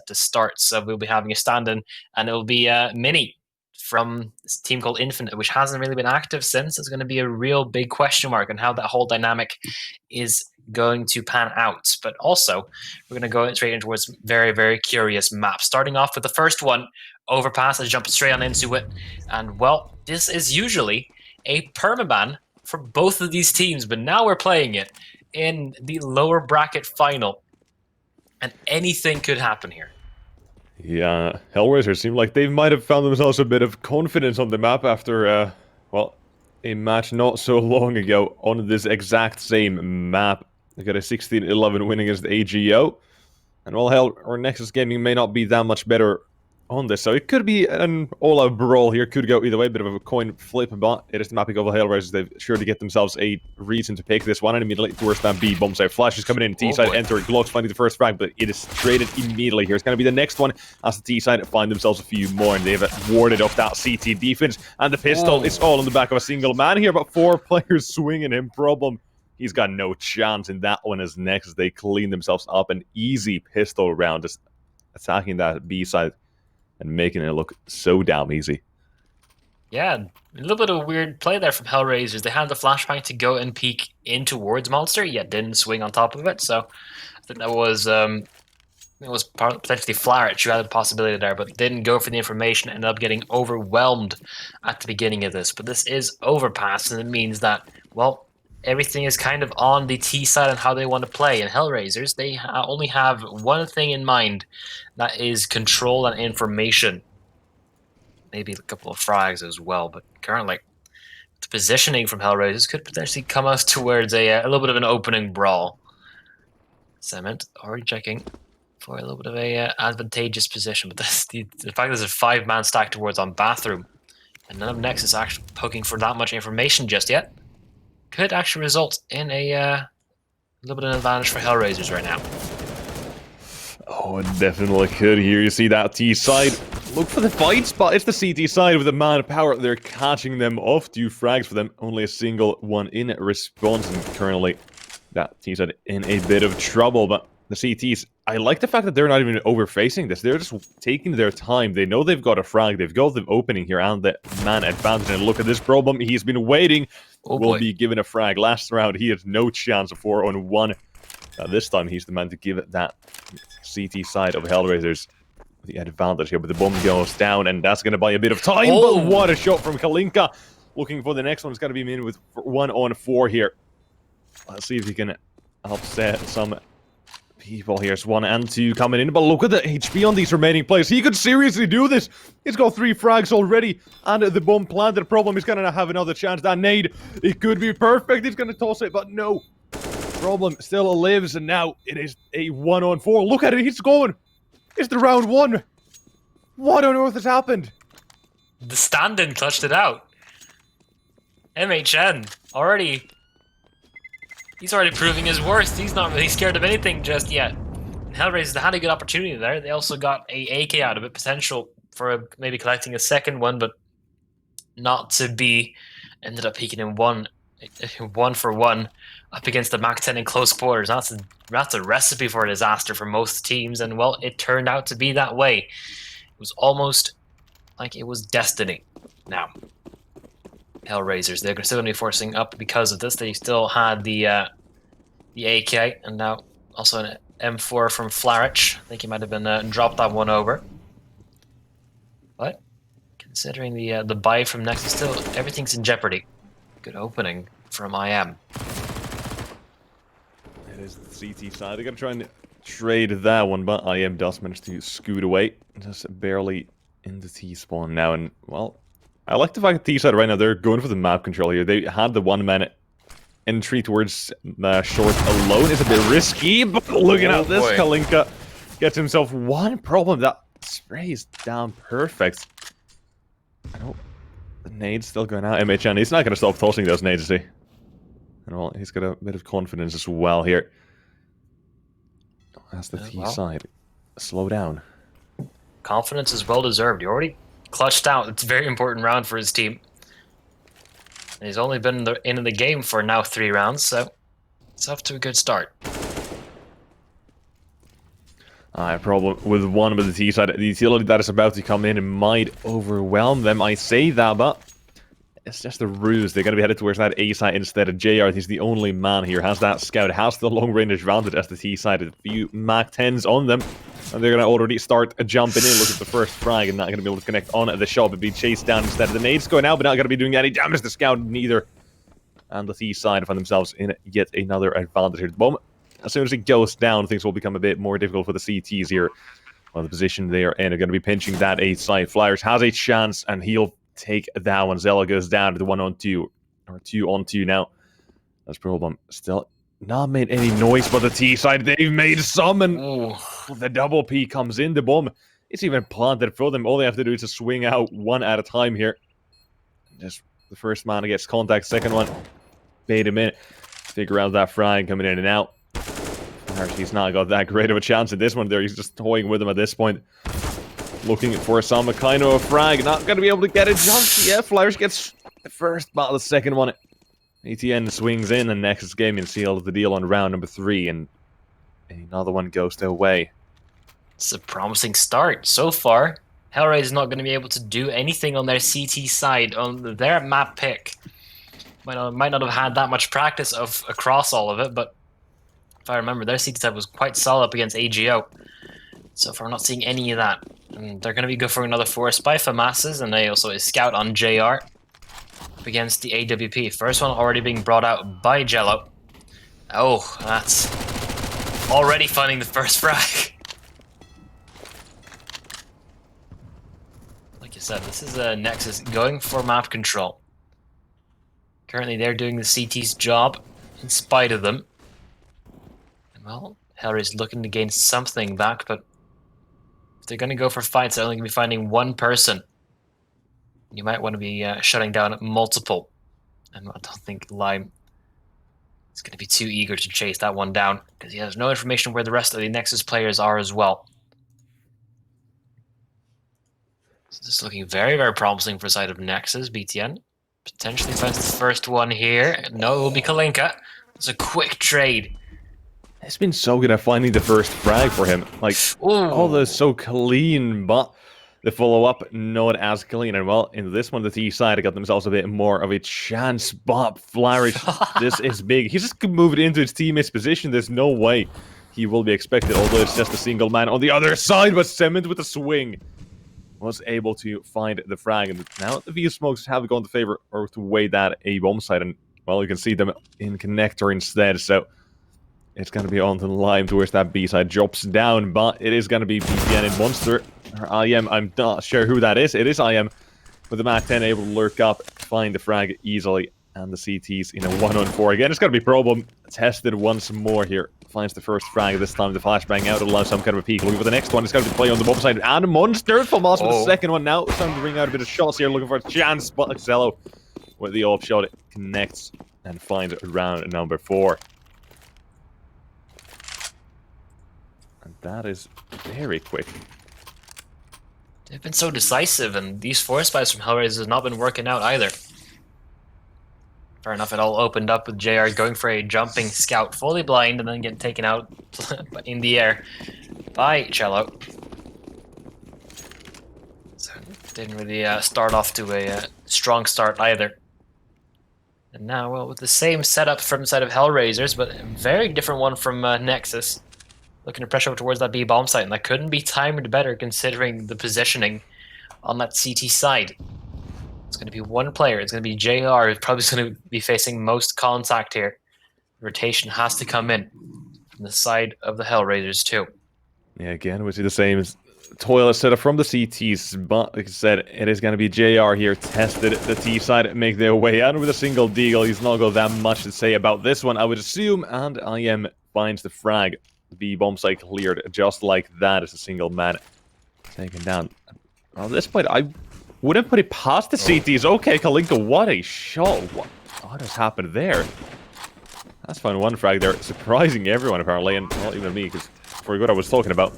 set to start. So we'll be having a stand-in, and it will be Mini from this team called Infinite, which hasn't really been active since. It's going to be a real big question mark on how that whole dynamic is going to pan out. But also, we're going to go straight into towards very, very curious maps. Starting off with the first one, Overpass. I jump straight on into it. And, well, this is usually a permaban for both of these teams, but now we're playing it in the lower bracket final. And anything could happen here. Yeah, HellRaisers seem like they might have found themselves a bit of confidence on the map after, well, a match not so long ago on this exact same map. They got a 16-11 win against AGO. And well, Nexus Gaming may not be that much better on this, so it could be an all-out brawl here. Could go either way, bit of a coin flip, but it is the mapping of the HellRaisers. They've sure to get themselves a reason to pick this one, and immediately towards that B bomb site. Flash is coming in, T-side enter, Glocks finding the first frag, but it is traded immediately here. It's going to be the next one as the T-side find themselves a few more, and they've warded off that CT defense, and the pistol is all on the back of a single man here, but 4 players swinging him. Problem, he's got no chance in that one as Nexus. They clean themselves up an easy pistol round, just attacking that B side and making it look so damn easy. Yeah, a little bit of a weird play there from HellRaisers. They had the flashbang to go and peek in towards Monster, yet didn't swing on top of it. So I think that was potentially Flarich who had a possibility there, but didn't go for the information. Ended up getting overwhelmed at the beginning of this. But this is Overpass, and it means that, well, everything is kind of on the T side and how they want to play. And HellRaisers, they only have one thing in mind, that is control and information. Maybe a couple of frags as well, but currently the positioning from HellRaisers could potentially come us towards a little bit of an opening brawl. Cement already checking for a little bit of a advantageous position, but the fact there's a 5-man stack towards on Bathroom, and none of Nexus actually poking for that much information just yet, could actually result in a little bit of an advantage for HellRaisers right now. Oh, it definitely could here. You see that T side. Look for the fight spot. It's the CT side with the manpower. They're catching them off. 2 frags for them. Only a single one in response. And currently, that T side in a bit of trouble. But the CTs, I like the fact that they're not even overfacing this. They're just taking their time. They know they've got a frag. They've got the opening here and the man advantage. And look at this problem. He's been waiting. Will be given a frag. Last round, he had no chance of 4-on-1. This time, he's the man to give it that CT side of HellRaisers the advantage here, but the bomb goes down, and that's going to buy a bit of time. But what a shot from Kalinka. Looking for the next one. It's got to be in with 1-on-4 here. Let's see if he can upset some people here. It's 1 and 2 coming in, but look at the HP on these remaining players. He could seriously do this. He's got 3 frags already, and the bomb planted. The problem is going to have another chance. That nade, it could be perfect. He's going to toss it, but no. Problem still lives, and now it is a 1-on-4. Look at it, he's going. It's the round 1. What on earth has happened? The stand-in clutched it out. MHN already. He's already proving his worth. He's not really scared of anything just yet. And HellRaisers had a good opportunity there. They also got a AK out of it, potential for maybe collecting a second one, but not to be. Ended up peeking in 1-for-1 up against the Mach 10 in close quarters. That's a recipe for a disaster for most teams, and well, it turned out to be that way. It was almost like it was destiny. Now, HellRaisers, they're still going to be forcing up because of this. They still had the AK, and now also an M4 from Flarich. I think he might have been dropped that one over. But considering the buy from Nexus, still everything's in jeopardy. Good opening from IM. It is the CT side. They're going to try and trade that one, but IM does manage to scoot away. Just barely in the T-spawn now, and, well, I like the fact that T-side right now, they're going for the map control here. They had the 1-man entry towards short alone. It's a bit risky, but looking at this, Kalinka gets himself 1 problem. That spray is down perfect. I don't... The nade's still going out. MHN, he's not going to stop tossing those nades, is he? And well, he's got a bit of confidence as well here. That's the T side. Slow down. Confidence is well deserved. He already clutched out. It's a very important round for his team. And he's only been in the game for now 3 rounds, so it's off to a good start. Problem with one with the T side. The utility that is about to come in might overwhelm them. I say that, but it's just a ruse. They're going to be headed towards that A side instead of JR. He's the only man here. Has that scout, has the long range advantage as the T side. A few Mach 10s on them. And they're going to already start jumping in, look at the first frag, and not going to be able to connect on the shot, but be chased down instead. The nades going out, but not going to be doing any damage to the scout neither. And the T side find themselves in yet another advantage here at the moment. As soon as it goes down, things will become a bit more difficult for the CTs here. Well, the position they are in are going to be pinching that A side. Flyers has a chance, and he'll take that one. Zella goes down to the 1-on-2, or 2-on-2 now. That's problem. Still not made any noise, but the T side, they've made some, and the double P comes in. The bomb, it's even planted for them. All they have to do is to swing out one at a time here. Just the first man gets contact, second one, bait him in. Figure out that frag coming in and out. He's not got that great of a chance in this one there. He's just toying with him at this point. Looking for some kind of a frag. Not going to be able to get it just yet. Flyers gets the first, but the second one. ATN swings in, and Nexus Gaming seals the deal on round number 3, and another one goes their way. It's a promising start so far. HellRaisers is not going to be able to do anything on their CT side on their map pick. Might not have had that much practice across all of it, but if I remember, their CT side was quite solid up against AGO. So far, we're not seeing any of that. And they're going to be good for another forest by FAMASs, and they also is scout on JR up against the AWP. First one already being brought out by Jello. Oh, that's already finding the first frag. Like you said, this is a Nexus going for map control. Currently, they're doing the CT's job in spite of them. Well, HellRaisers looking to gain something back, but if they're going to go for fights, they're only going to be finding one person. You might want to be shutting down multiple. And I don't think Lime is going to be too eager to chase that one down, because he has no information where the rest of the Nexus players are as well. So this is looking very, very promising for the side of Nexus. BTN potentially finds the first one here. No, it will be Kalinka. It's a quick trade. It's been so good at finding the first frag for him. Like, all those so clean, but the follow-up not as clean. And well, in this one, the T side got themselves a bit more of a chance. But Flourish, this is big. He just could move it into his teammate's position. There's no way he will be expected, although it's just a single man on the other side. But Cement with a swing was able to find the frag. And now the view smokes have gone to favor or to weigh that A bomb side. And well, you can see them in connector instead. So it's going to be on to the line towards that B side. Drops down, but it is going to be BPN and Monster. Or IM, I'm not sure who that is. It is IM with the Mach 10 able to lurk up, find the frag easily. And the CTs in a 1-on-4 again. It's going to be problem tested once more here. Finds the first frag this time. The flashbang out allows some kind of a peek. Looking for the next one. It's going to be play on the bomb side. And Monster from us with the second one now. It's time to bring out a bit of shots here. Looking for a chance. But Excello with the off shot. It connects and finds round number 4. And that is very quick. They've been so decisive, and these forest buys from HellRaisers have not been working out either. Fair enough, it all opened up with JR going for a jumping scout, fully blind, and then getting taken out in the air by Cello. So didn't really start off to a strong start either. And now, well, with the same setup from the side of HellRaisers, but a very different one from Nexus. Looking to pressure over towards that B bomb site, and that couldn't be timed better considering the positioning on that CT side. It's going to be one player. It's going to be JR, who's probably going to be facing most contact here. Rotation has to come in from the side of the HellRaisers too. Yeah, again, we see the same toilet setup from the CTs, but like I said, it is going to be JR here. Tested the T side, make their way out with a single deagle. He's not got that much to say about this one, I would assume, and IM finds the frag. The bomb site cleared just like that as a single man taken down. At this point, I wouldn't put it past the CTs. Okay, Kalinka, what a shot. What has happened there? That's fine, one frag there. Surprising everyone, apparently, and not even me, because I forgot what I was talking about.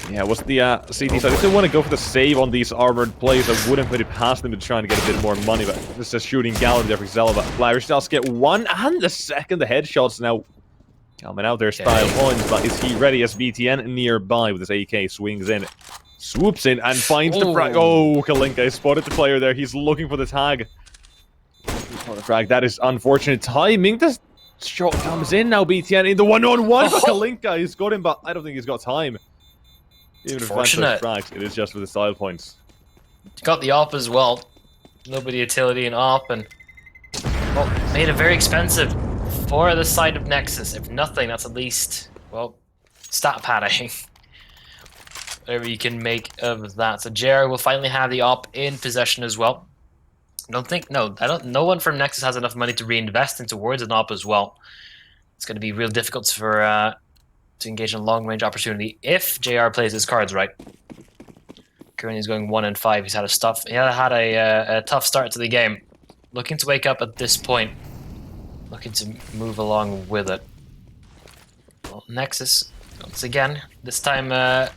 Yeah, what's the CT side? If they want to go for the save on these armored plays, I wouldn't put it past them to try and get a bit more money, but this is a shooting gallery there for Zelva. Flyers just get one and the second. The headshots now Coming out there, style points, but is he ready as BTN nearby with his AK swings in, swoops in, and finds the frag. Oh, Kalinka spotted the player there. He's looking for the tag. For the frag. That is unfortunate timing. This shot comes in now. BTN in the one-on-one, but Kalinka, he's got him, but I don't think he's got time. Even if he finds those frags, it is just with the style points. Got the AWP as well. Nobody utility and AWP, and well, made it very expensive for the side of Nexus. If nothing, that's at least, well, stat padding. Whatever you can make of that. So JR will finally have the AWP in possession as well. No one from Nexus has enough money to reinvest into towards an AWP as well. It's going to be real difficult for to engage in a long-range opportunity if JR plays his cards right. Currently he's going 1-5. He's had a tough start to the game. Looking to wake up at this point. Looking to move along with it. Well, Nexus, once again, this time a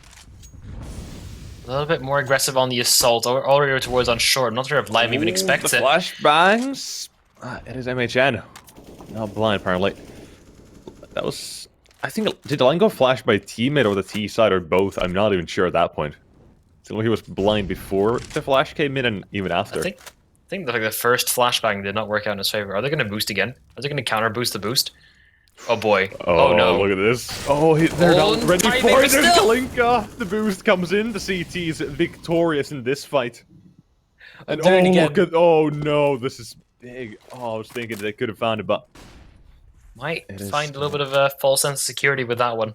little bit more aggressive on the assault, already towards on short. I'm not sure if Live even expects it. Flashbangs. It is MHN. Not blind, apparently. That was... I think... Did the line go flash by teammate or the T side or both? I'm not even sure at that point. It looked like he was blind before the flash came in and even after. I think that the first flashbang did not work out in his favor. Are they going to boost again? Are they going to counter boost the boost? Oh boy. Oh no. Look at this. Oh, they're not ready for it. There's Kalinka. The boost comes in. The CT is victorious in this fight. And oh no, this is big. Oh, I was thinking they could have found it, but might find a little bit of a false sense of security with that one.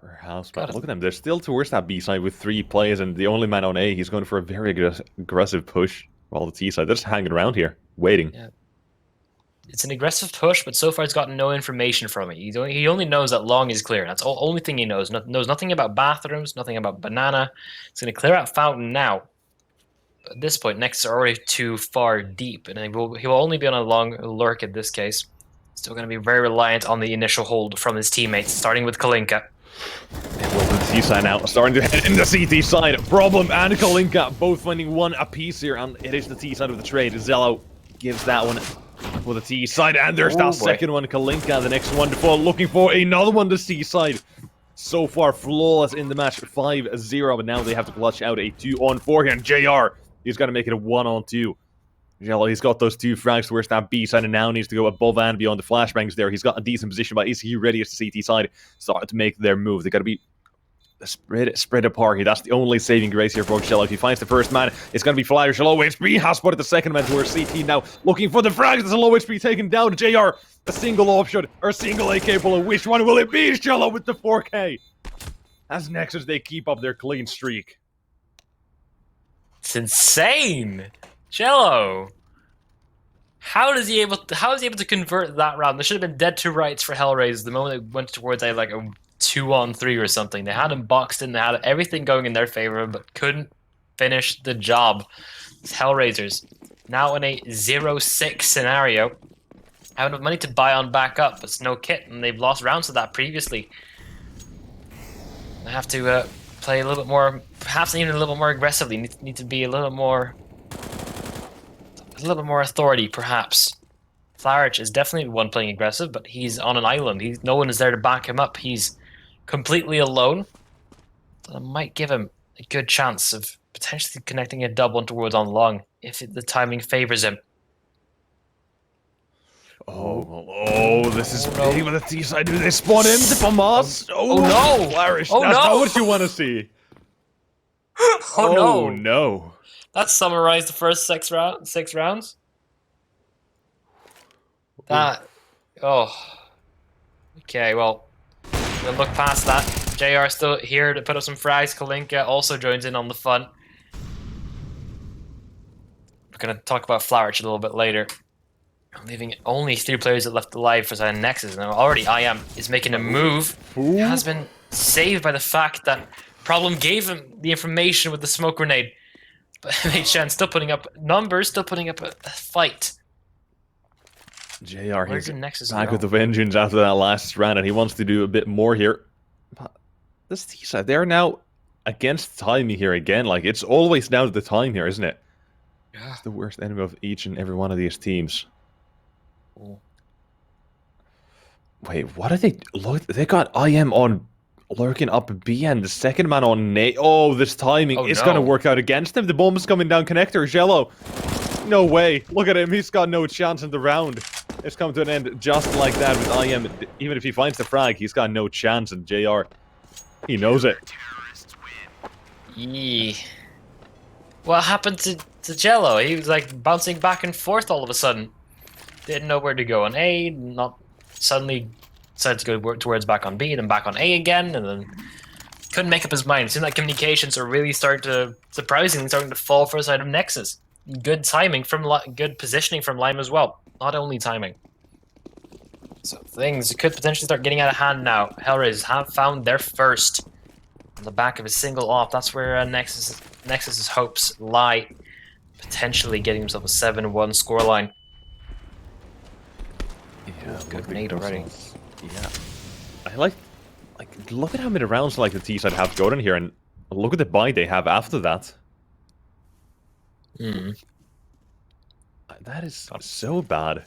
Perhaps, but look at them. They're still towards that B side with 3 players, and the only man on A, he's going for a very aggressive push. While the T side, they're just hanging around here, waiting. Yeah. It's an aggressive push, but so far he's gotten no information from it. He only knows that long is clear. That's the only thing he knows. Knows nothing about bathrooms, nothing about banana. He's going to clear out fountain now. But at this point, Nexus are already too far deep, and he will only be on a long lurk in this case. Still going to be very reliant on the initial hold from his teammates, starting with Kalinka. And well, the T side now starting to head in the CT side. Problem and Kalinka both finding 1 apiece here, and it is the T side of the trade. Zello gives that one for the T side, and there's that second one. Kalinka, the next one to fall, looking for another one to C side. So far, flawless in the match, 5-0, but now they have to clutch out a 2-on-4 here, and JR, he's got to make it a 1-on-2. Jello, he's got those 2 frags towards that B side and now needs to go above and beyond the flashbangs there. He's got a decent position, but is he ready as the CT side starting to make their move? They got to be spread apart here. That's the only saving grace here for Jello. If he finds the first man, it's going to be Flyer. Low HP has spotted the second man towards CT now, looking for the frags. There's a low HP taken down to JR. A single option or single AK bullet. Which one will it be? Jello with the 4K. As Nexus, they keep up their clean streak. It's insane. Jello, how is he able to convert that round? There should have been dead to rights for HellRaisers the moment they went towards a 2-on-3 or something. They had him boxed in, they had everything going in their favor, but couldn't finish the job. It's HellRaisers now in a 0-6 scenario. Have enough money to buy on back up, but it's no kit, and they've lost rounds to that previously. They have to play a little bit more, perhaps even a little bit more aggressively. Need to be a little more authority, perhaps. Flarich is definitely the one playing aggressive, but he's on an island. No one is there to back him up. He's completely alone. So that might give him a good chance of potentially connecting a double towards on long if the timing favors him. This is big with the T side. Do they spawn him to Famas? Oh no! Flarich, that's not what you want to see. Oh no. That summarized the first 6 rounds. Okay, well, we'll look past that. JR still here to put up some frags. Kalinka also joins in on the fun. We're going to talk about Flarich a little bit later. I'm leaving only 3 players that left alive for Nexus. Now already IAM is making a move. He has been saved by the fact that Problem gave him the information with the smoke grenade. But MHN still putting up numbers, still putting up a fight. JR, he's Nexus back with the vengeance after that last round, and he wants to do a bit more here. But this T side, they're now against timing here again. Like, it's always down to the time here, isn't it? Yeah. It's the worst enemy of each and every one of these teams. Cool. Wait, what are they? Look, they got IM on lurking up B and the second man on Nate. Oh, this timing Oh, is gonna no. work out against him. The bomb's coming down connector. Jello. No way. Look at him. He's got no chance in the round. It's come to an end just like that with IM. Even if he finds the frag, he's got no chance. And JR, he knows it. Yee. What happened to Jello? He was like bouncing back and forth all of a sudden. Didn't know where to go on A, not suddenly decided to go towards back on B, then back on A again, and then couldn't make up his mind. It seemed like communications are really surprisingly starting to fall for the side of Nexus. Good timing from good positioning from Lime as well. Not only timing. So things could potentially start getting out of hand now. HellRaisers have found their first on the back of a single off. That's where Nexus's hopes lie. Potentially getting himself a 7-1 scoreline. Yeah, good nade already. Yeah. I like, look at how many rounds like the T-side have gotten here, and look at the buy they have after that. That is so bad.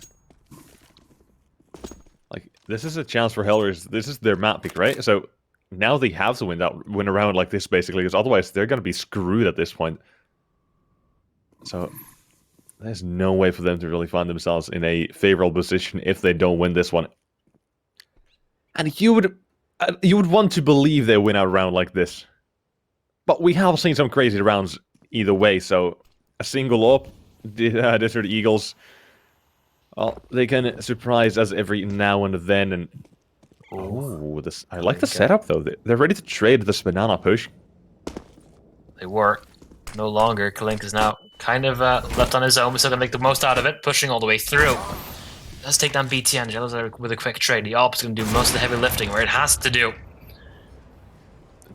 Like, this is a chance for HellRaisers. This is their map pick, right? So now they have to win a round like this, basically, because otherwise they're going to be screwed at this point. So there's no way for them to really find themselves in a favorable position if they don't win this one. And you would want to believe they win a round like this. But we have seen some crazy rounds either way, so a single up, Desert Eagles, well, they can surprise us every now and then, and oh, this I like the setup though. They're ready to trade this banana push. They were. No longer. Kalink is now kind of left on his own. We're still going to make the most out of it, pushing all the way through. Let's take down BTN. Jello's there with a quick trade. The Alp's going to do most of the heavy lifting where it has to do.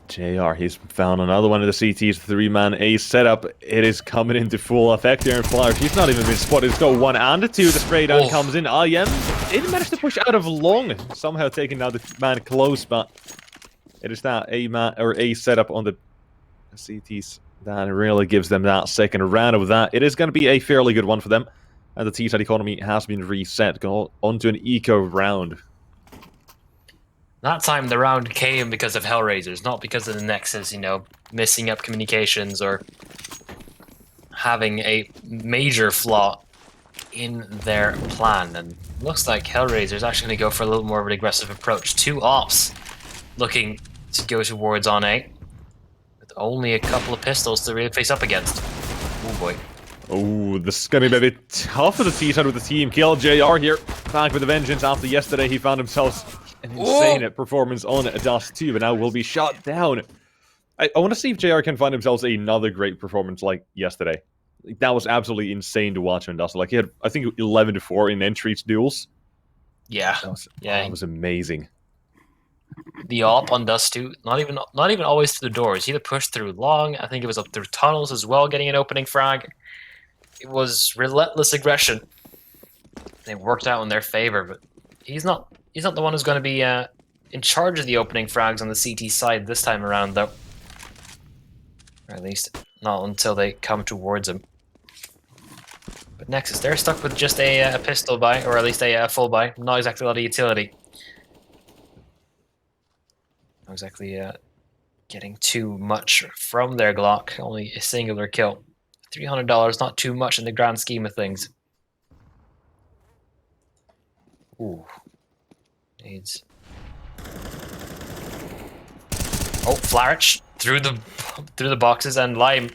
JR, he's found another one of the CT's 3-man A setup. It is coming into full effect here in Flyer. He's not even been spotted. He's got 1 and a 2. The spray down comes in. IM didn't manage to push out of long. Somehow taking out the man close, but it is that A setup on the CT's that really gives them that second round of that. It is going to be a fairly good one for them. And the T-side economy has been reset. Go onto an eco round. That time the round came because of HellRaisers, not because of the Nexus, you know, messing up communications or having a major flaw in their plan. And looks like HellRaisers actually going to go for a little more of an aggressive approach. 2 ops looking to go towards on A, with only a couple of pistols to really face up against. Oh boy. Oh, this is going to be a bit tough for the T-side with the team kill. JR here, back with a vengeance after yesterday. He found himself an insane performance on Dust 2, but now will be shot down. I want to see if JR can find himself another great performance like yesterday. That was absolutely insane to watch on Dust. Like, he had, I think, 11-4 in entries duels. Yeah. That was amazing. The op on Dust 2, not even always through the doors. He either pushed through long, I think it was up through tunnels as well, getting an opening frag. It was relentless aggression. They worked out in their favor, but he's not the one who's going to be in charge of the opening frags on the CT side this time around, though. Or at least not until they come towards him. But Nexus, they're stuck with just a pistol buy, or at least a full buy. Not exactly a lot of utility. Not exactly getting too much from their Glock. Only a singular kill. $300, not too much in the grand scheme of things. Ooh. Needs. Oh, Flarich through the boxes, and Lime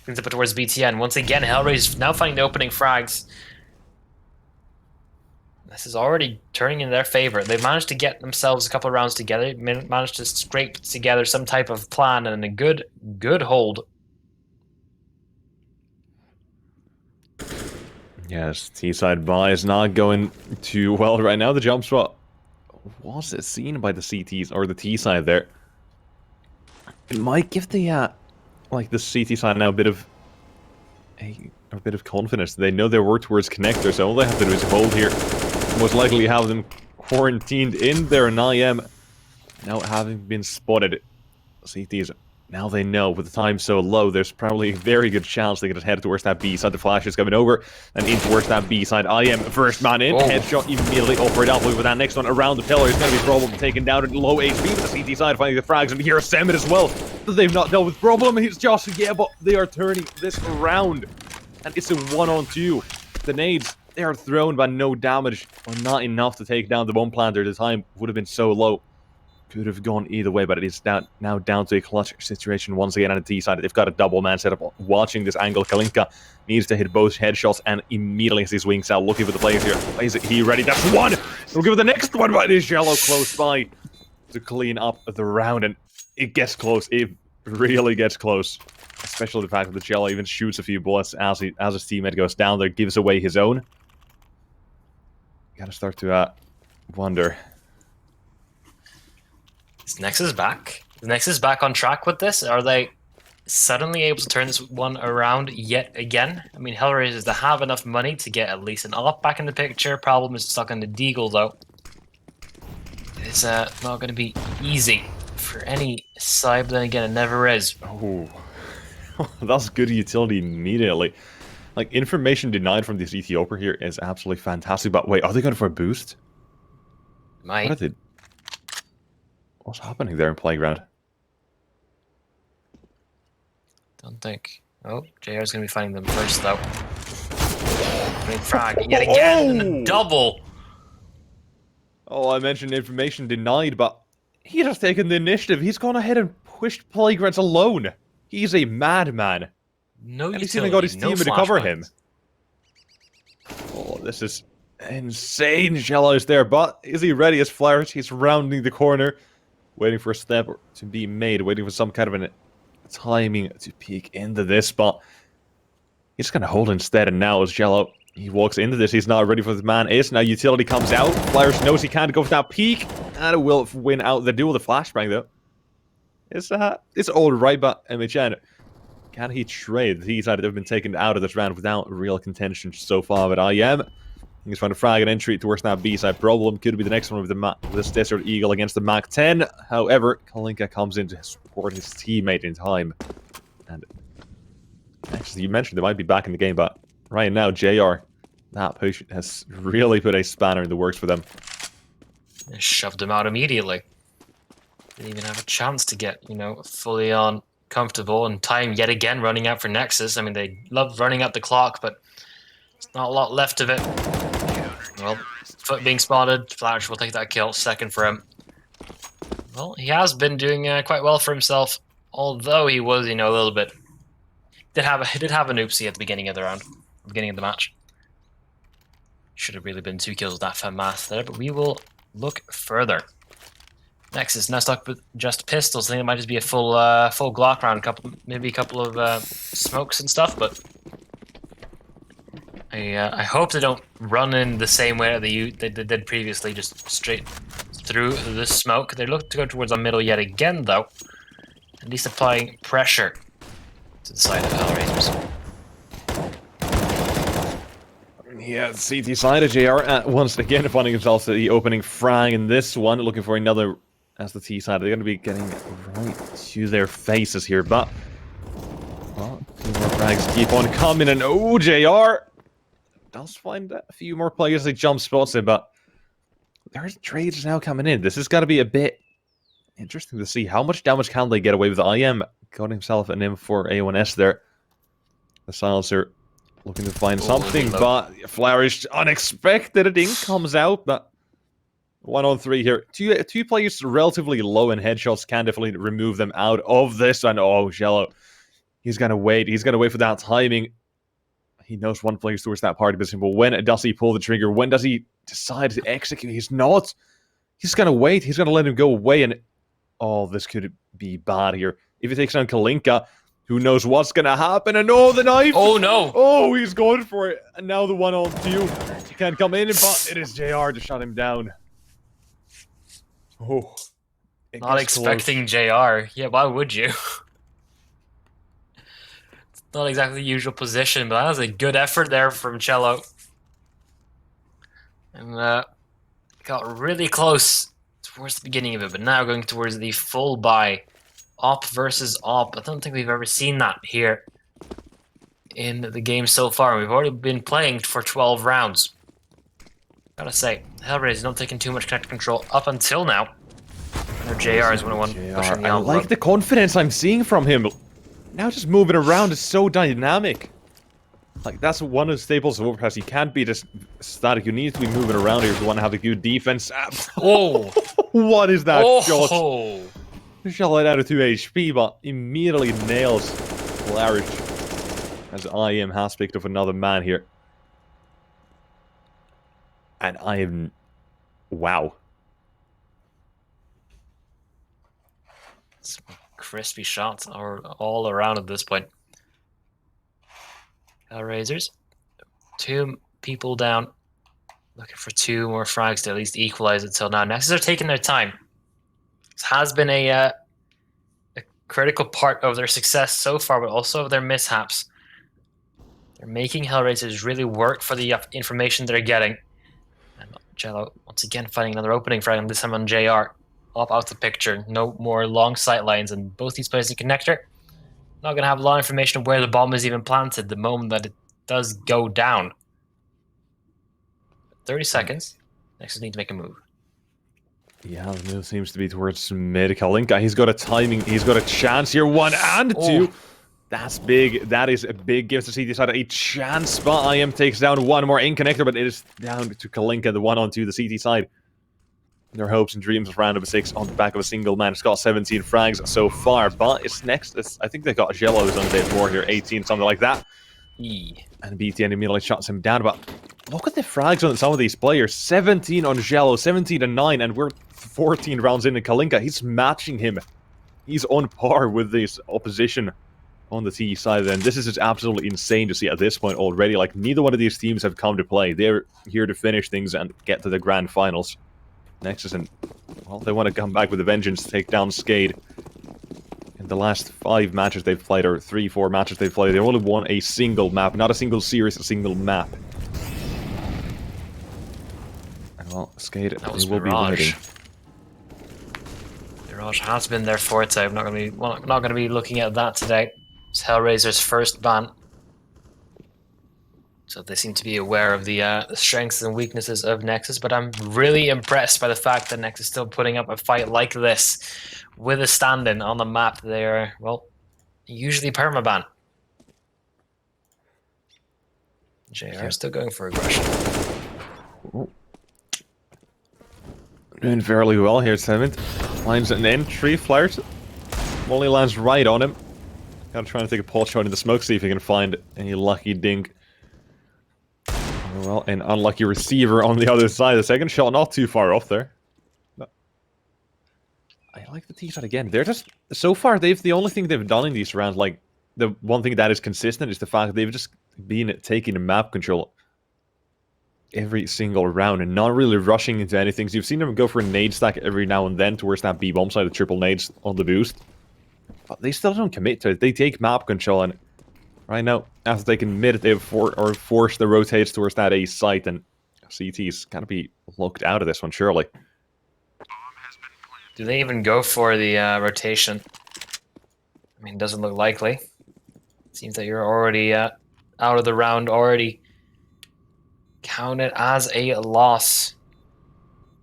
brings it towards BTN. Once again, HellRaisers now finding the opening frags. This is already turning in their favor. They've managed to get themselves a couple of rounds together, managed to scrape together some type of plan and a good hold. Yes, T-side buy is not going too well right now. The jump spot was seen by the CTs, or the T-side there. It might give the like the CT side now a bit of confidence. They know their work towards connector, so all they have to do is hold here. Most likely have them quarantined in there, and IM now having been spotted. CTs Now they know, with the time so low, there's probably a very good chance they can just head towards that B side. The flash is coming over, and in towards that B side. I am first man in. Headshot immediately over it up with that next one around the pillar. It's going to be Problem taken down at low HP with the CT side, finding the frags, and here's Semet as well. They've not dealt with Problem. He's just, yeah, but they are turning this around. And it's a 1-on-2. The nades, they are thrown, but no damage, or not enough to take down the bomb planter. The time would have been so low. Could have gone either way, but it is now down to a clutch situation once again on the T side. They've got a double man setup. Watching this angle, Kalinka needs to hit both headshots and immediately as he swings out, looking for the players here. Is he ready? That's one! We'll give it the next one, but it is Yellow close by to clean up the round, and it gets close. It really gets close. Especially the fact that the Jello even shoots a few bullets as his teammate goes down there, gives away his own. Gotta start to wonder. Is Nexus back? Is Nexus back on track with this? Are they suddenly able to turn this one around yet again? I mean, HellRaisers, they have enough money to get at least an AWP back in the picture. Problem is stuck on the Deagle, though. It's not going to be easy for any side, but then again, it never is. Oh, that's good utility immediately. Like, information denied from this Ethiopian here is absolutely fantastic. But wait, are they going for a boost? Might. What are they... What's happening there in Playground? Don't think. Oh, JR's going to be finding them first, though. Great frag yet again, and a double. Oh, I mentioned information denied, but he has taken the initiative. He's gone ahead and pushed Playgrounds alone. He's a madman. No, and he's even got his team to cover him. Oh, this is insane. Jello's there, but is he ready as Flourish? He's rounding the corner. Waiting for a step to be made, waiting for some kind of a timing to peek into this spot. He's just going to hold instead, and now as Jello, he walks into this, he's not ready for the man is. Now utility comes out, Flyers knows he can't go for that peek, and it will win out the duel. The flashbang, though. It's alright, but MHN, can he trade? He's either have been taken out of this round without real contention so far, but I am. He's trying to frag an entry towards that B-side. Problem could be the next one with the Desert Eagle against the Mach 10. However, Kalinka comes in to support his teammate in time. And actually, you mentioned they might be back in the game, but right now, JR, that push has really put a spanner in the works for them. They shoved him out immediately. Didn't even have a chance to get, fully on comfortable, and time yet again running out for Nexus. I mean, they love running out the clock, but there's not a lot left of it. Well, foot being spotted, Flash will take that kill, second for him. Well, he has been doing quite well for himself, although he was, a little bit... Did have an oopsie at the beginning of the round, beginning of the match. Should have really been 2 kills with that FAMAS there, but we will look further. Nexus now stuck with just pistols. I think it might just be a full Glock round, maybe a couple of smokes and stuff, but... I hope they don't run in the same way they did previously, just straight through the smoke. They look to go towards the middle yet again, though. At least applying pressure to the side of HellRaisers. Yeah, CT side of JR once again finding himself at the opening frag in this one, looking for another as the T side. They're going to be getting right to their faces here, but... Well, 2 more frags keep on coming, and oh, JR does find a few more players they jump spots in, but there's trades now coming in. This has got to be a bit interesting to see how much damage can they get away with. IM got himself an M4 A1S there. The silencer looking to find something, but Flourish unexpected thing comes out. But 1-on-3 here. Two players relatively low in headshots can definitely remove them out of this. And oh, Jello, he's gonna wait. He's gonna wait for that timing. He knows one plays towards that party position, but when does he pull the trigger? When does he decide to execute? He's not. He's going to wait. He's going to let him go away, and... Oh, this could be bad here. If he takes down Kalinka, who knows what's going to happen? And oh, the knife! Oh, no! Oh, he's going for it. And now the 1-on-2. He can't come in, but it is JR to shut him down. Oh. Not expecting JR. Yeah, why would you? Not exactly the usual position, but that was a good effort there from Cello. And got really close towards the beginning of it, but now going towards the full buy op versus op. I don't think we've ever seen that here in the game so far. We've already been playing for 12 rounds. Gotta say, HellRaisers not taking too much connector control up until now. Or JR is one pushing the I envelope. like the confidence I'm seeing from him. Now just moving around is so dynamic. Like, that's one of the staples of Overpass. You can't be just static. You need to be moving around here if you want to have a good defense. Oh! What is that shot? Oh! Shot it out of 2 HP, but immediately nails Claridge. As IM has picked up another man here. And I am... Wow. Some crispy shots are all around at this point. HellRaisers. 2 people down. Looking for 2 more frags to at least equalize it till now. Nexus are taking their time. This has been a critical part of their success so far, but also of their mishaps. They're making HellRaisers really work for the information they're getting. And Jello, once again, finding another opening frag, this time on JR. Up out the picture. No more long sight lines, and both these players in connector. Not going to have a lot of information of where the bomb is even planted the moment that it does go down. 30 seconds. Nexus need to make a move. Yeah, the move seems to be towards mid. Kalinka, he's got a timing, he's got a chance here. 1 and 2. Oh. That's big. That is a big. Gives the CT side a chance, but IM takes down 1 more in connector, but it is down to Kalinka, the 1-on-2, the CT side. Their hopes and dreams of round number 6 on the back of a single man. It's got 17 frags so far, but it's next. I think they got Jello's on a bit more here, 18, something like that. And BTN immediately shuts him down, but look at the frags on some of these players. 17 on Jello, 17 and 9, and we're 14 rounds in Kalinka. He's matching him. He's on par with this opposition on the T side, and this is just absolutely insane to see at this point already. Like, neither one of these teams have come to play. They're here to finish things and get to the grand finals. Nexus, and, well, they want to come back with a vengeance, take down Skade. In the last 5 matches they've played, or 3-4 matches they've played, they only won a single map, not a single series, a single map. And, well, Skade, they will be waiting. Mirage has been their forte. I'm not going to be looking at that today. It's HellRaiser's first ban. So they seem to be aware of the strengths and weaknesses of Nexus, but I'm really impressed by the fact that Nexus is still putting up a fight like this with a stand-in on the map. They're, well, usually permaban. JR is still going for aggression. Ooh. Doing fairly well here, 7th. Finds an entry, flares. Molly lands right on him. Gotta try to take a pot shot in the smoke, see if he can find any lucky dink. Well, an unlucky receiver on the other side. The second shot not too far off there. But I like the T-shot again. They're just, so far, the only thing they've done in these rounds, like, the one thing that is consistent is the fact that they've just been taking map control every single round and not really rushing into anything. So you've seen them go for a nade stack every now and then towards that B-bomb side, the triple nades on the boost. But they still don't commit to it. They take map control, and right now, after taking mid, they've forced the rotates towards that A site, and CT's gotta be locked out of this one, surely. Do they even go for the rotation? I mean, it doesn't look likely. Seems that you're already out of the round, already counted as a loss.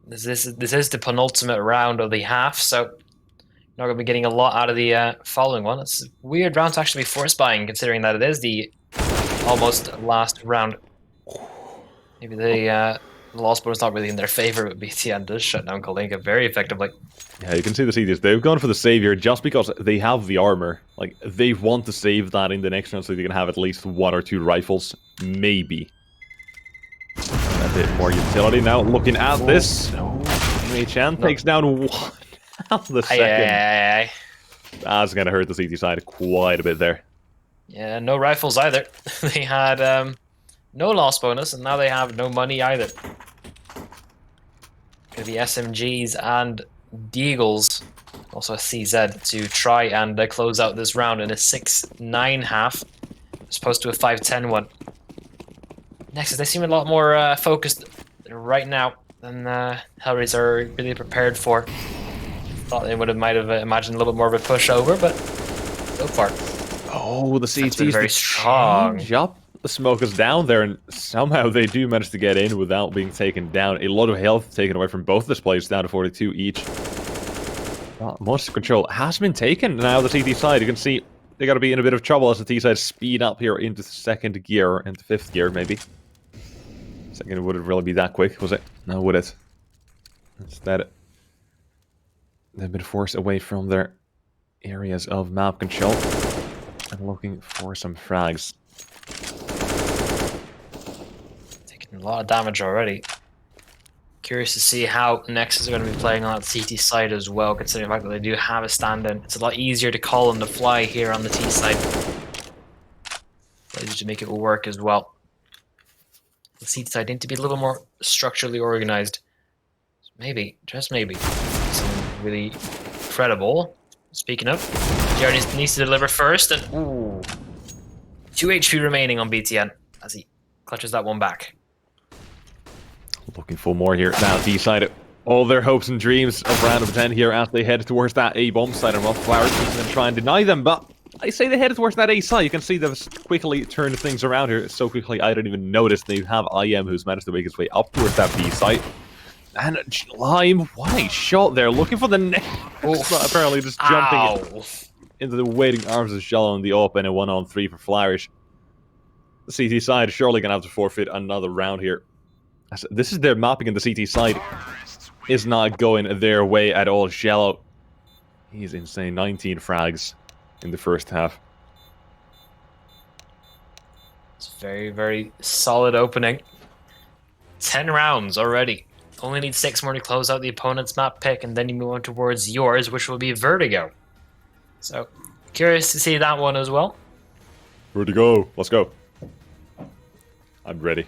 This is the penultimate round of the half, so not going to be getting a lot out of the following one. It's a weird round to actually be force buying, considering that it is the almost last round. Maybe the loss bonus not really in their favor, but BTN does shut down Kalinka very effectively. Yeah, you can see the CTs. They've gone for the savior just because they have the armor. Like, they want to save that in the next round so they can have at least 1 or 2 rifles, maybe. A bit more utility now. Looking at this, Mei-chan takes down 1 out of the second. That's gonna hurt the CT side quite a bit there. Yeah, no rifles either. They had no loss bonus, and now they have no money either. Gonna be SMGs and Deagles, also a CZ, to try and close out this round in a 6-9 half, as opposed to a 5-10 one. Nexus, they seem a lot more focused right now than HellRaisers are really prepared for. Thought they might have imagined a little bit more of a push over, but so far. Oh, the That's been CT's very strong. Yup. The smoke is down there, and somehow they do manage to get in without being taken down. A lot of health taken away from both of these players, down to 42 each. Most control has been taken. Now the CT side, you can see they got to be in a bit of trouble as the T side speed up here into second gear, into fifth gear maybe. Second, would it really be that quick, was it? No, would it? Instead, they've been forced away from their areas of map control and looking for some frags. Taking a lot of damage already. Curious to see how Nexus are going to be playing on that CT side as well, considering the fact that they do have a stand-in. It's a lot easier to call on the fly here on the T side. Easier to make it work as well. The CT side need to be a little more structurally organized. Maybe, just maybe, something really credible. Speaking of, Jared needs to deliver first, and ooh, 2 HP remaining on BTN as he clutches that one back. Looking for more here. Now T side, all their hopes and dreams of round of 10 here as they head towards that A bomb side, and Flowers can try and deny them, but I say they headed towards that A side. You can see they've quickly turned things around here so quickly I didn't even notice. They have IM who's managed to make his way up towards that B side. And Lime, what a shot there, looking for the next. Apparently just jumping into the waiting arms of Shallow in the open, and 1-on-3 for Flourish. The CT side surely gonna have to forfeit another round here. This is their mapping in the CT side. Is not going their way at all. Shallow, he's insane. 19 frags in the first half. It's very, very solid opening. 10 rounds already. Only need 6 more to close out the opponent's map pick, and then you move on towards yours, which will be Vertigo. So, curious to see that one as well. Vertigo, let's go. I'm ready.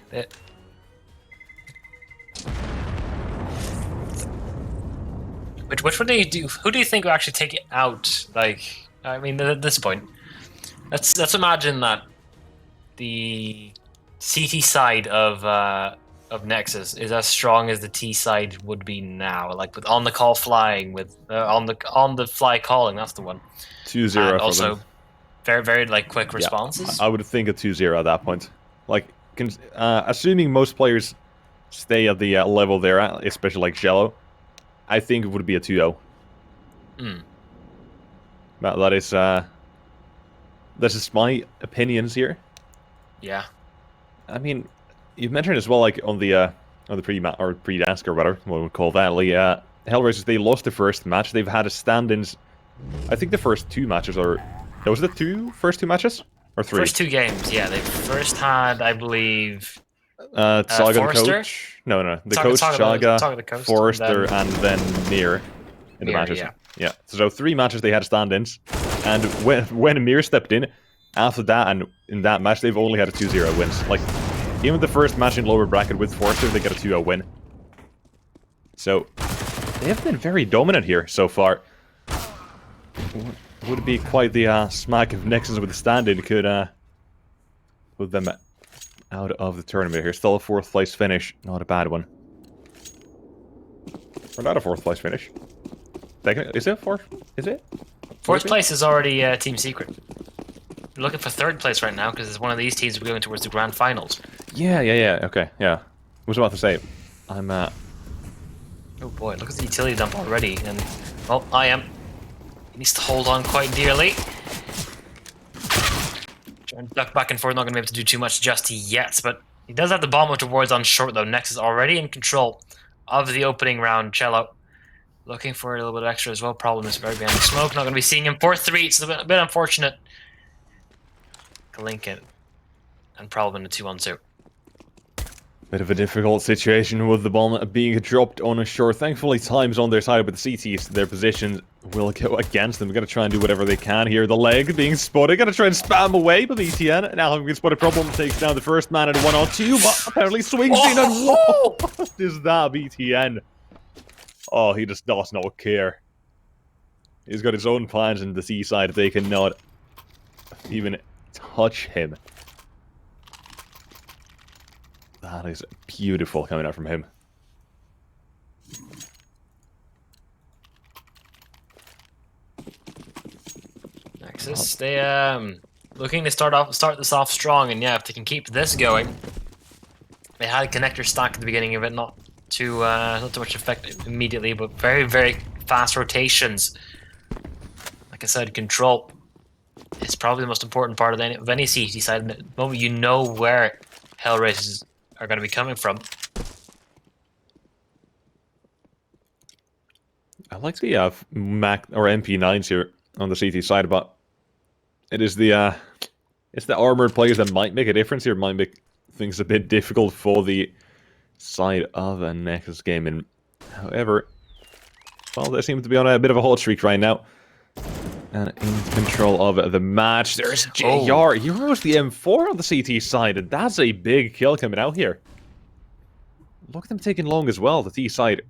Which one do you do? Who do you think will actually take it out? Like, I mean, at this point, let's imagine that the CT side of Nexus is as strong as the T side would be now, like with on the call flying, with on the fly calling. That's the one. 2-0 and for also them. very, very like quick responses. Yeah, I would think a 2-0 at that point. Like, assuming most players stay at the level they're at, especially like Jello, I think it would be a 2-0. But this is my opinions here. Yeah. I mean, you've mentioned as well, like on the pre-desk or whatever what we would call that. Like, HellRaisers, they lost the first match. They've had a stand-ins. I think the first 2 matches are. Was it the first two matches or 3? First 2 games, yeah. They first had, I believe, Saga the coach. No, the coach, Saga, Forrester, and then Mir in the matches. Yeah. So 3 matches they had stand-ins, and when Mir stepped in, after that and in that match they've only had a 2-0 wins. Like, even the first match in lower bracket with Forrester, they got a 2-0 win. So they have been very dominant here so far. Would be quite the smack if Nexus with the stand-in could put them out of the tournament here. Still a 4th place finish, not a bad one. Or not a 4th place finish. Is it 4th? Is it? 4th place is already team secret. We're looking for 3rd place right now because it's one of these teams going towards the grand finals. Yeah. Okay, yeah. I was about to say, I'm Oh boy, look at the utility dump already, and well, I am. He needs to hold on quite dearly. Trying to duck back and forth, not going to be able to do too much just yet, but he does have the bomb towards on short though. Nexus already in control of the opening round. Cello looking for a little bit of extra as well. Problem is very behind the smoke. Not going to be seeing him 4-3. It's a bit unfortunate. Lincoln and Problem in a 2-on-2. Bit of a difficult situation with the bomb being dropped on a shore. Thankfully, time's on their side, but the CTs, their position will go against them. We're going to try and do whatever they can here. The leg being spotted. Going to try and spam away, but ETN, now having been spotted, Problem takes down the first man at a 1-on-2, but apparently swings in and what is that, BTN? Oh, he just does not care. He's got his own plans in the C side. They cannot even touch him. That is beautiful coming out from him. Nexus, they looking to start this off strong, and yeah, if they can keep this going, they had a connector stack at the beginning of it, not too much effect immediately, but very fast rotations. Like I said, control is probably the most important part of any CT side. At the moment you know where HellRaisers are going to be coming from. I like the Mac or MP9s here on the CT side, but it is the it's the armored players that might make a difference here, might make things a bit difficult for the side of a Nexus game. And however, well, they seem to be on a bit of a hot streak right now. And in control of the match, there's JR. He rose the M4 on the CT side, and that's a big kill coming out here. Look at them taking long as well, the T side.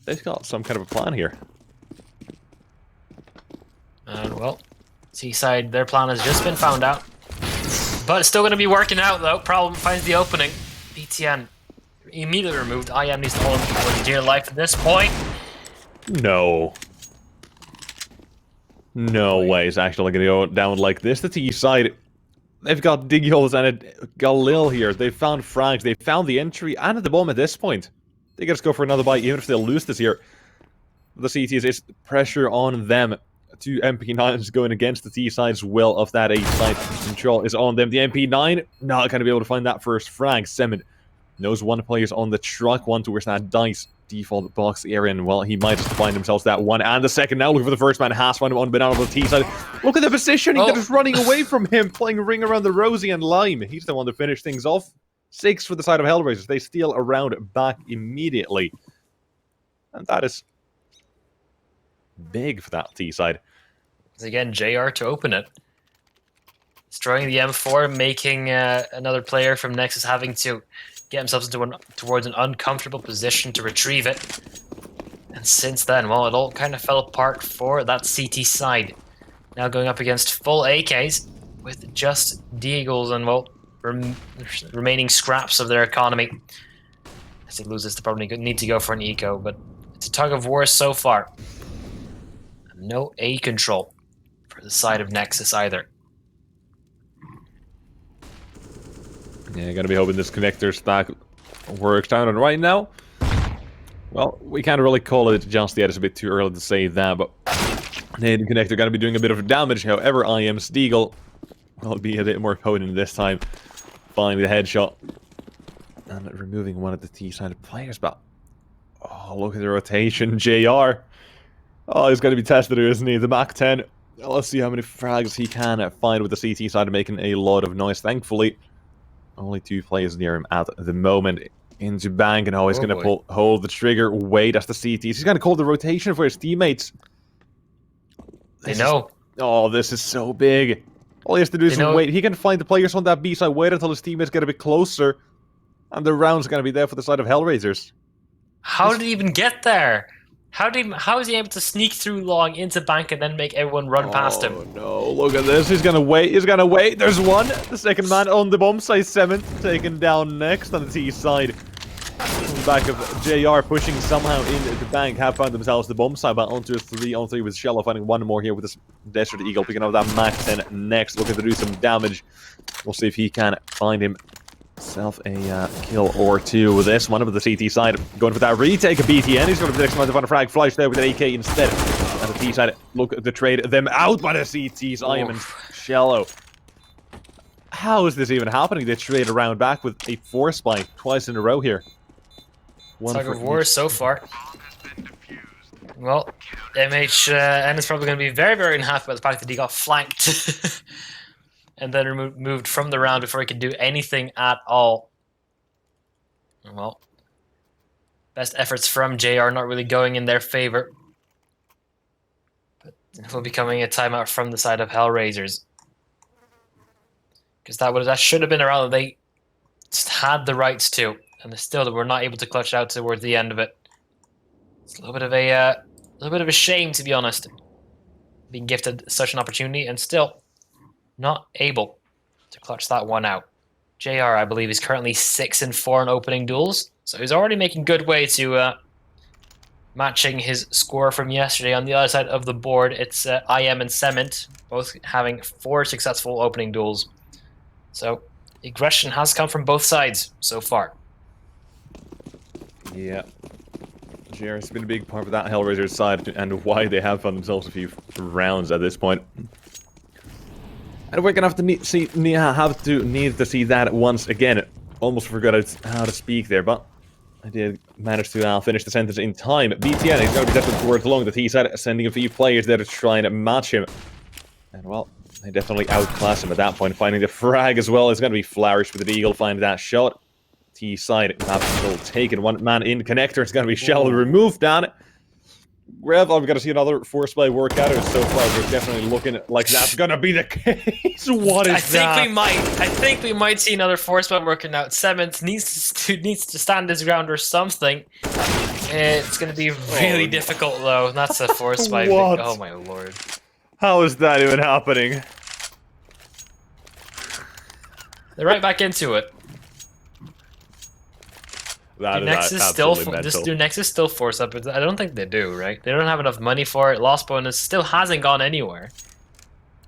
They've got some kind of a plan here. And well, T side, their plan has just been found out. But it's still going to be working out though. Problem finds the opening. BTN immediately removed. IM needs to hold him for dear life at this point. No. No way it's actually going to go down like this. The T side, they've got dig holes and a Galil here. They found frags, they found the entry, and at the bomb at this point. They gotta go for another bite, even if they lose this here. The CTs, it's pressure on them. Two MP9s going against the T side's will of that A side. Control is on them. The MP9 not gonna be able to find that first frag. Semen knows one player's on the truck, one towards that dice default box area, and well, he might just find himself that one and the second. Now looking for the first man, has found him on banana on the T side. Look at the positioning, they're just running away from him, playing ring around the Rosie and Lime. He's the one to finish things off. 6 for the side of HellRaisers. They steal a round back immediately. And that is big for that T side. Again, JR to open it. Destroying the M4, making another player from Nexus having to get himself towards an uncomfortable position to retrieve it. And since then, well, it all kind of fell apart for that CT side. Now going up against full AKs with just Deagles and, well, remaining scraps of their economy. As they lose this, they probably need to go for an eco, but it's a tug of war so far. No A control for the side of Nexus either. Yeah, gotta be hoping this connector stack works out. And right now, well, we can't really call it just yet. It's a bit too early to say that, but the connector gonna be doing a bit of damage. However, IM Steagle will be a bit more potent this time. Finding the headshot and removing one of the T-side players, but oh, look at the rotation. JR, oh, he's going to be tested here, isn't he? The Mach 10. Let's see how many frags he can find with the CT side, making a lot of noise. Thankfully, only 2 players near him at the moment. Into bank, and he's going to hold the trigger. Wait, that's the CTs. He's going to call the rotation for his teammates. They know. Oh, this is so big. All he has to do is wait. He can find the players on that B side, wait until his teammates get a bit closer, and the round's going to be there for the side of HellRaisers. How did he even get there? How is he able to sneak through long into bank and then make everyone run past him? Oh no, look at this. He's going to wait. He's going to wait. There's one. The second man on the bomb side, 7th, taken down next on the T side. On the back of JR pushing somehow in the bank, have found themselves the bomb side, but onto a 3-on-3 with Shello, finding one more here with this Desert Eagle, picking up that Mach 10 next, looking to do some damage. We'll see if he can find himself a kill or two with this. One of the CT side going for that retake of BTN. He's going to the next one to find a frag, flash there with an AK instead. And the T side look to trade them out by the CTs. IM and Shello. How is this even happening? They trade around back with a 4-spy twice in a row here. Tug of war so far. Well, MHN is probably going to be very unhappy about the fact that he got flanked and then removed from the round before he could do anything at all. Well, best efforts from JR not really going in their favor. But it will be coming a timeout from the side of HellRaisers. Because that should have been a round that they just had the rights to. And they still were not able to clutch out towards the end of it. It's a little bit of a shame, to be honest, being gifted such an opportunity and still not able to clutch that one out. JR, I believe, is currently 6-4 in opening duels, so he's already making good way to matching his score from yesterday. On the other side of the board, it's IM and Cement, both having 4 successful opening duels. So, aggression has come from both sides so far. Yeah. Jared's been a big part of that HellRaisers side and why they have found themselves a few rounds at this point. And we're gonna have to need to see that once again. Almost forgot how to speak there, but I did manage to finish the sentence in time. BTN is going to be desperate towards along the T side, sending a few players there to try and match him. And well, they definitely outclass him at that point. Finding the frag as well is going to be Flourish with the Eagle, find that shot. T side map still taken. One man in connector is going to be Shell removed down. Rev, I'm going to see another force play work out. So far, we're definitely looking like that's going to be the case. What is that? I think we might see another force play working out. Cement needs to stand his ground or something. It's going to be really difficult though. That's a force play. Oh my lord. How is that even happening? They're right back into it. Do Nexus still force up? I don't think they do, right? They don't have enough money for it. Lost bonus still hasn't gone anywhere.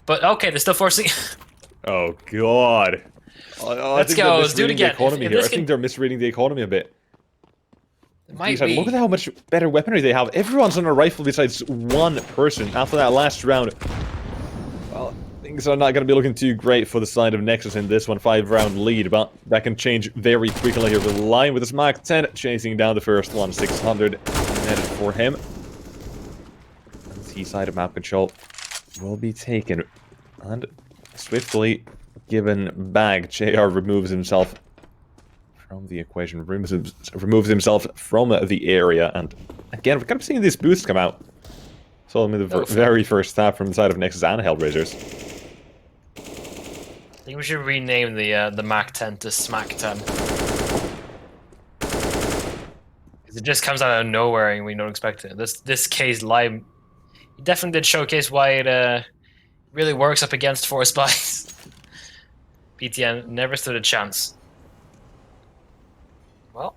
But okay, they're still forcing. Oh god. Let's go. Let's do it again. I think they're misreading the economy a bit. It might be. Look at how much better weaponry they have. Everyone's on a rifle besides one person after that last round. Well, things are not going to be looking too great for the side of Nexus in this one. 5-round lead, but that can change very quickly here with Line with his Mach 10 chasing down the first one. 600 netted for him. And the T-side of map control will be taken and swiftly given back. JR removes himself from the equation, removes himself from the area, and again, we're kind of seeing these boosts come out. So I mean, the very first tap from the side of Nexus and HellRaisers. I think we should rename the Mach 10 to Smack 10. It just comes out of nowhere and we don't expect it. This case live, it definitely did showcase why it really works up against force buys. BTN never stood a chance. Well,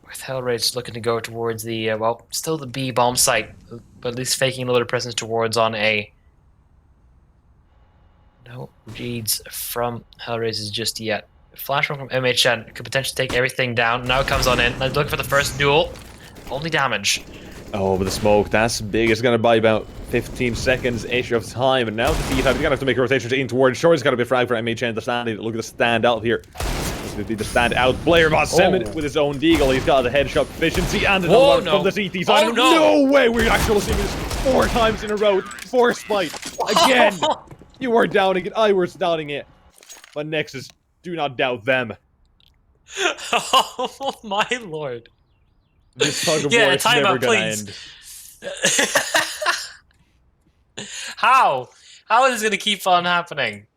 with HellRaisers looking to go towards the well, still the B bomb site, but at least faking a little presence towards on A. No reads from HellRaisers just yet. Flashbang from MHN could potentially take everything down. Now it comes on in. Let's look for the first duel. Only damage. Oh, but the smoke, that's big. It's going to buy about 15 seconds-ish of time. And now the T-type, he's going to have to make a rotation in towards shore. It's got to be frag for MHN. The standing. Look at the stand out here. This is going to be the stand-out player. Cement with his own deagle. He's got the headshot efficiency and another one from the CT side. Oh, no. No way! We're actually seeing this 4 times in a row. Force fight. Again! You were doubting it. I was doubting it. But Nexus, do not doubt them. Oh my lord. This tug of war is never gonna end. How? How is this gonna keep on happening?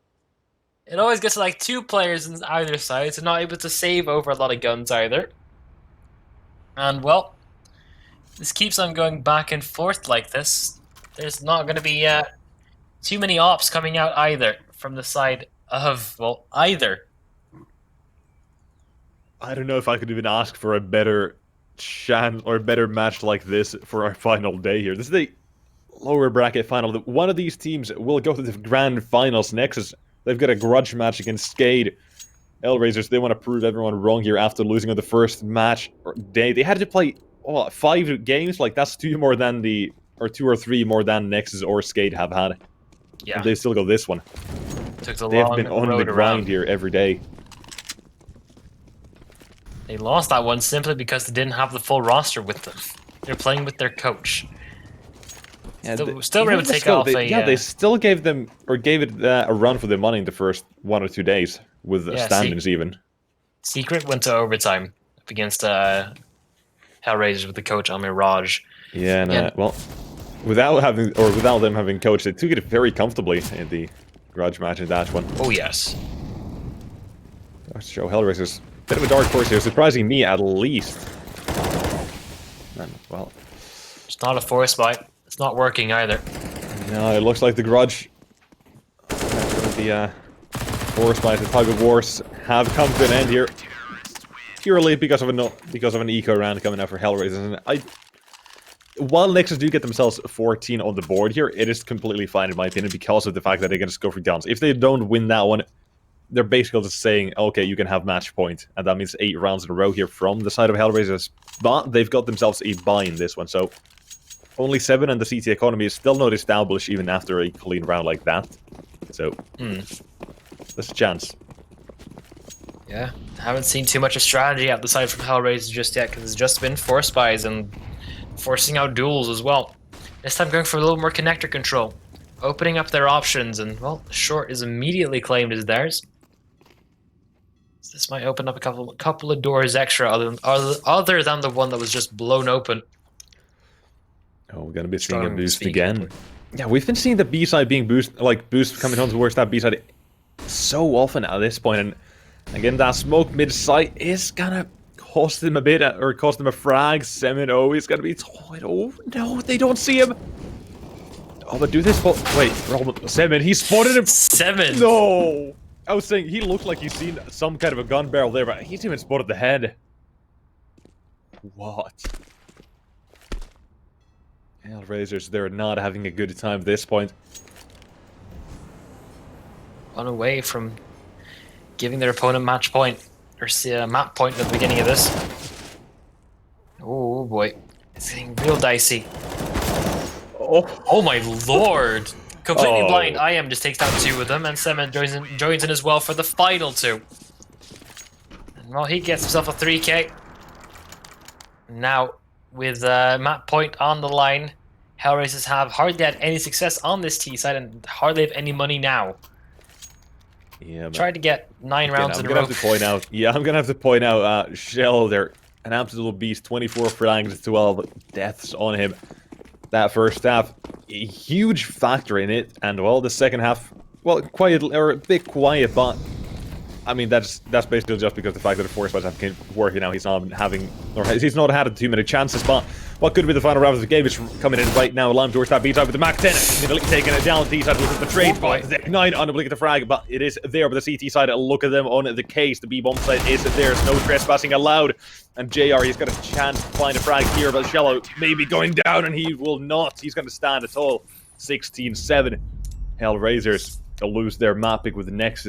It always gets like 2 players on either side, so not able to save over a lot of guns either. And well, this keeps on going back and forth like this. There's not gonna be too many ops coming out either from the side of, well, either. I don't know if I could even ask for a better chance or a better match like this for our final day here. This is the lower bracket final. One of these teams will go to the grand finals. Nexus, they've got a grudge match against Skade. HellRaisers, they want to prove everyone wrong here after losing on the first match or day. They had to play 5 games. Like, that's 2 more than or 2 or 3 more than Nexus or Skade have had. Yeah. And they still go this one. Took the they have been on the grind here every day. They lost that one simply because they didn't have the full roster with them. They're playing with their coach. Yeah, still were able to take off they still gave them, or gave it a run for their money in the first 1 or 2 days, with standings even. Secret went to overtime up against HellRaisers with the coach on Mirage. Yeah, and well, without them having coach, they took it very comfortably in the grudge match in that one. Oh yes. Let's show HellRaisers. Bit of a dark horse here, surprising me at least. And, well, it's not a force fight. It's not working either. No, it looks like the grudge. The force fight, the tug of wars have come to an end here. purely because of an eco round coming out for HellRaisers. And while Nexus do get themselves 14 on the board here, it is completely fine in my opinion because of the fact that they can just go for guns. If they don't win that one, they're basically just saying, okay, you can have match point, and that means 8 rounds in a row here from the side of HellRaisers. But they've got themselves a buy in this one, so only 7, and the CT economy is still not established even after a clean round like that. So, there's a chance. Yeah, haven't seen too much of strategy out the side from HellRaisers just yet, because it's just been force buys and forcing out duels as well. This time going for a little more connector control, opening up their options, and well, short is immediately claimed as theirs. So this might open up a couple of doors extra, other than the one that was just blown open. Oh, we're gonna be seeing a boost again. Yeah, we've been seeing the B side being boost coming home towards that B side so often at this point, and again that smoke mid sight is gonna cost him a bit, or cost him a frag. Semen, oh, he's gonna be toyed. Oh no, they don't see him. Oh, but do this. Wait, Semen, he spotted him. Semen. No, I was saying he looked like he's seen some kind of a gun barrel there, but he's even spotted the head. What? HellRaisers, they're not having a good time at this point. One away from giving their opponent match point, or map point at the beginning of this. Oh boy, it's getting real dicey. Oh my lord! Completely blind. IM just takes down 2 of them, and Semen joins in as well for the final 2. And well, he gets himself a 3k. Now, with map point on the line, HellRaisers have hardly had any success on this T side and hardly have any money now. Yeah, tried to get 9 rounds in a row. I'm gonna have to point out, Shell, they're an absolute beast. 24 frags, 12 deaths on him. That first half, a huge factor in it, and well, the second half, well, quiet, or a bit quiet, but I mean that's basically just because the fact that the force buys have been working out. He's not had too many chances, but what could be the final round of the game is coming in right now. Lime towards that B side with the Mac 10, taking it down. D side with the trade, the 9 on the blink of the frag, but it is there. But the CT side, look at them on the case. The B bomb side is there. No trespassing allowed. And JR, he's got a chance to find a frag here, but Shello may be going down, and he will not. He's going to stand at all. 16-7. HellRaisers lose their map pick with the Nexus.